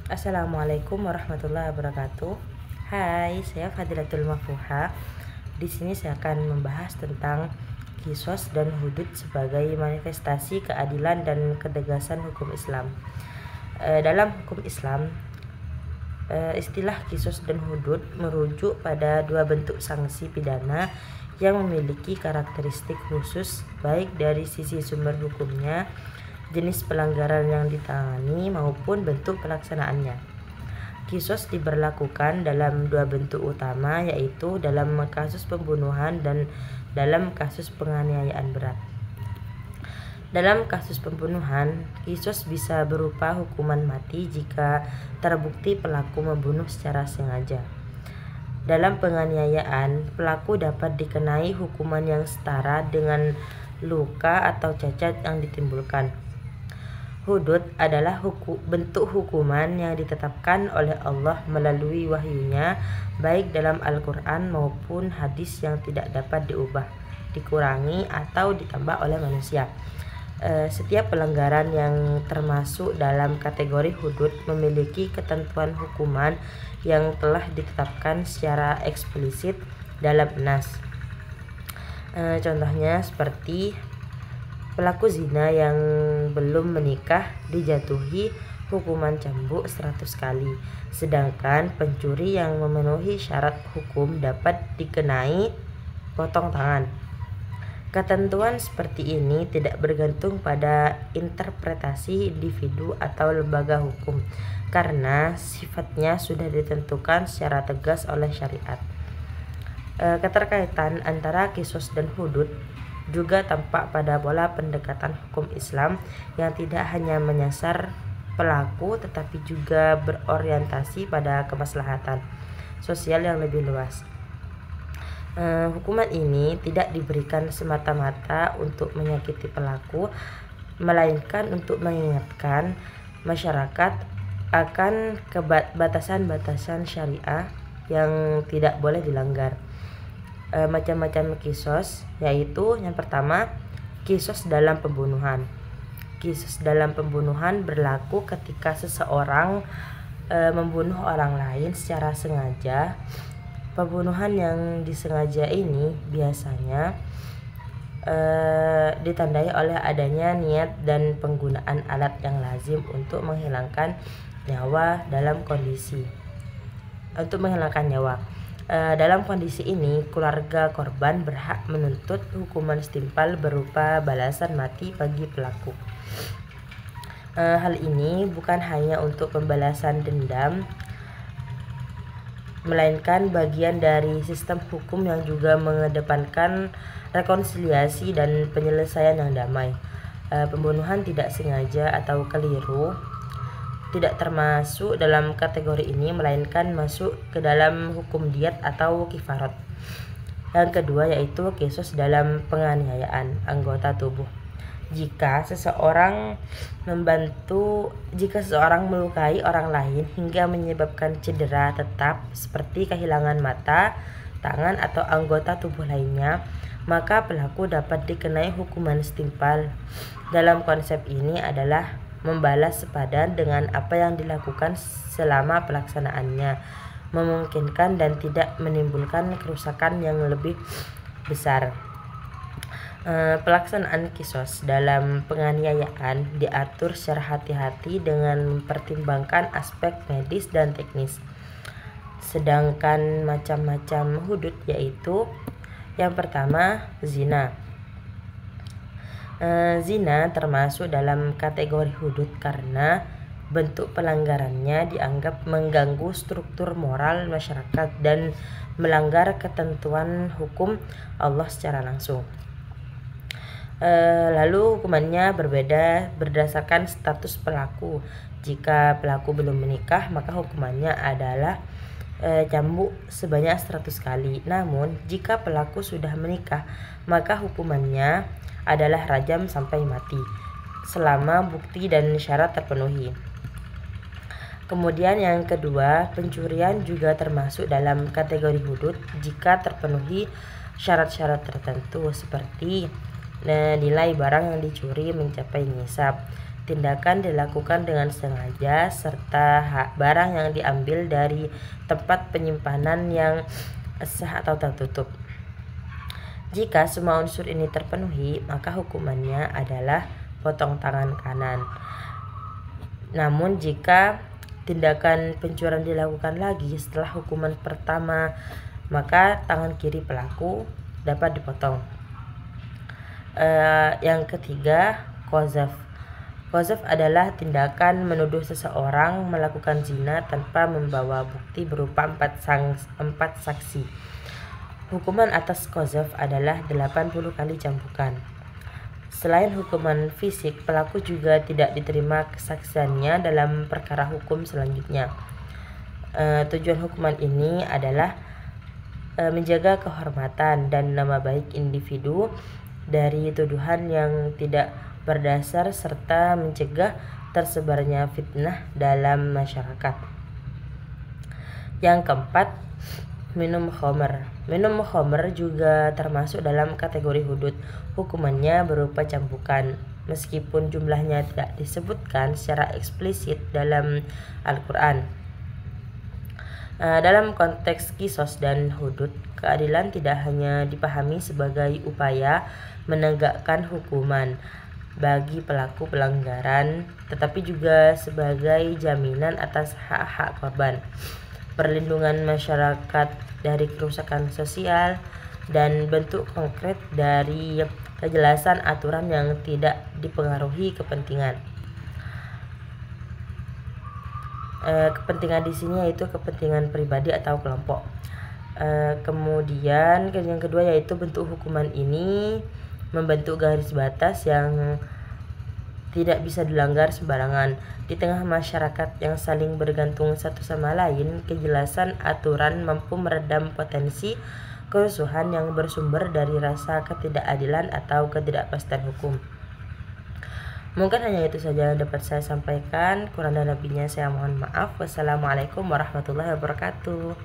Assalamualaikum warahmatullahi wabarakatuh. Hai, saya Fadilatul Mafuha. Di sini saya akan membahas tentang Qisas dan hudud sebagai manifestasi keadilan dan ketegasan hukum Islam. Dalam hukum Islam, istilah Qisas dan hudud merujuk pada dua bentuk sanksi pidana yang memiliki karakteristik khusus baik dari sisi sumber hukumnya, jenis pelanggaran yang ditangani maupun bentuk pelaksanaannya. Qisas diberlakukan dalam dua bentuk utama, yaitu dalam kasus pembunuhan dan dalam kasus penganiayaan berat. Dalam kasus pembunuhan, qisas bisa berupa hukuman mati jika terbukti pelaku membunuh secara sengaja. Dalam penganiayaan, pelaku dapat dikenai hukuman yang setara dengan luka atau cacat yang ditimbulkan. Hudud adalah bentuk hukuman yang ditetapkan oleh Allah melalui wahyunya, baik dalam Al-Quran maupun hadis, yang tidak dapat diubah, dikurangi, atau ditambah oleh manusia. Setiap pelanggaran yang termasuk dalam kategori hudud memiliki ketentuan hukuman yang telah ditetapkan secara eksplisit dalam nas. Contohnya seperti pelaku zina yang belum menikah dijatuhi hukuman cambuk 100 kali, sedangkan pencuri yang memenuhi syarat hukum dapat dikenai potong tangan. Ketentuan seperti ini tidak bergantung pada interpretasi individu atau lembaga hukum, karena sifatnya sudah ditentukan secara tegas oleh syariat. Keterkaitan antara qisas dan hudud juga tampak pada pola pendekatan hukum Islam yang tidak hanya menyasar pelaku tetapi juga berorientasi pada kemaslahatan sosial yang lebih luas. Hukuman ini tidak diberikan semata-mata untuk menyakiti pelaku, melainkan untuk mengingatkan masyarakat akan batasan-batasan syariah yang tidak boleh dilanggar. Macam-macam qisas, yaitu yang pertama, qisas dalam pembunuhan. Qisas dalam pembunuhan berlaku ketika seseorang membunuh orang lain secara sengaja. Pembunuhan yang disengaja ini biasanya ditandai oleh adanya niat dan penggunaan alat yang lazim untuk menghilangkan nyawa. Dalam kondisi ini, keluarga korban berhak menuntut hukuman setimpal berupa balasan mati bagi pelaku. Hal ini bukan hanya untuk pembalasan dendam, melainkan bagian dari sistem hukum yang juga mengedepankan rekonsiliasi dan penyelesaian yang damai. Pembunuhan tidak sengaja atau keliru tidak termasuk dalam kategori ini, melainkan masuk ke dalam hukum diat atau kifarat. Yang kedua yaitu qisas dalam penganiayaan anggota tubuh. Jika seseorang melukai orang lain hingga menyebabkan cedera tetap seperti kehilangan mata, tangan, atau anggota tubuh lainnya, maka pelaku dapat dikenai hukuman setimpal. Dalam konsep ini adalah membalas sepadan dengan apa yang dilakukan selama pelaksanaannya, memungkinkan dan tidak menimbulkan kerusakan yang lebih besar. Pelaksanaan qisas dalam penganiayaan diatur secara hati-hati dengan mempertimbangkan aspek medis dan teknis. Sedangkan macam-macam hudud yaitu yang pertama, zina. Zina termasuk dalam kategori hudud karena bentuk pelanggarannya dianggap mengganggu struktur moral masyarakat dan melanggar ketentuan hukum Allah secara langsung. Lalu hukumannya berbeda berdasarkan status pelaku. Jika pelaku belum menikah, maka hukumannya adalah cambuk sebanyak 100 kali. Namun jika pelaku sudah menikah, maka hukumannya adalah rajam sampai mati selama bukti dan syarat terpenuhi. Kemudian yang kedua, pencurian juga termasuk dalam kategori hudud jika terpenuhi syarat-syarat tertentu seperti nilai barang yang dicuri mencapai nisab, tindakan dilakukan dengan sengaja serta barang yang diambil dari tempat penyimpanan yang sah atau tertutup. Jika semua unsur ini terpenuhi, maka hukumannya adalah potong tangan kanan. Namun jika tindakan pencurian dilakukan lagi setelah hukuman pertama, maka tangan kiri pelaku dapat dipotong. Yang ketiga, qazaf. Qazaf adalah tindakan menuduh seseorang melakukan zina tanpa membawa bukti berupa 4 saksi. Hukuman atas qazaf adalah 80 kali cambukan. Selain hukuman fisik, pelaku juga tidak diterima kesaksiannya dalam perkara hukum selanjutnya. Tujuan hukuman ini adalah menjaga kehormatan dan nama baik individu dari tuduhan yang tidak berdasar serta mencegah tersebarnya fitnah dalam masyarakat. Yang keempat, minum khamr. Minum khamr juga termasuk dalam kategori hudud. Hukumannya berupa cambukan, meskipun jumlahnya tidak disebutkan secara eksplisit dalam Al-Quran. Dalam konteks qisas dan hudud, keadilan tidak hanya dipahami sebagai upaya menegakkan hukuman bagi pelaku pelanggaran, tetapi juga sebagai jaminan atas hak-hak korban, perlindungan masyarakat dari kerusakan sosial, dan bentuk konkret dari kejelasan aturan yang tidak dipengaruhi kepentingan. Kepentingan di sini yaitu kepentingan pribadi atau kelompok. Kemudian yang kedua yaitu bentuk hukuman ini membentuk garis batas yang tidak bisa dilanggar sembarangan. Di tengah masyarakat yang saling bergantung satu sama lain, kejelasan aturan mampu meredam potensi kerusuhan yang bersumber dari rasa ketidakadilan atau ketidakpastian hukum. Mungkin hanya itu saja yang dapat saya sampaikan. Kurang dan lebihnya saya mohon maaf. Wassalamualaikum warahmatullahi wabarakatuh.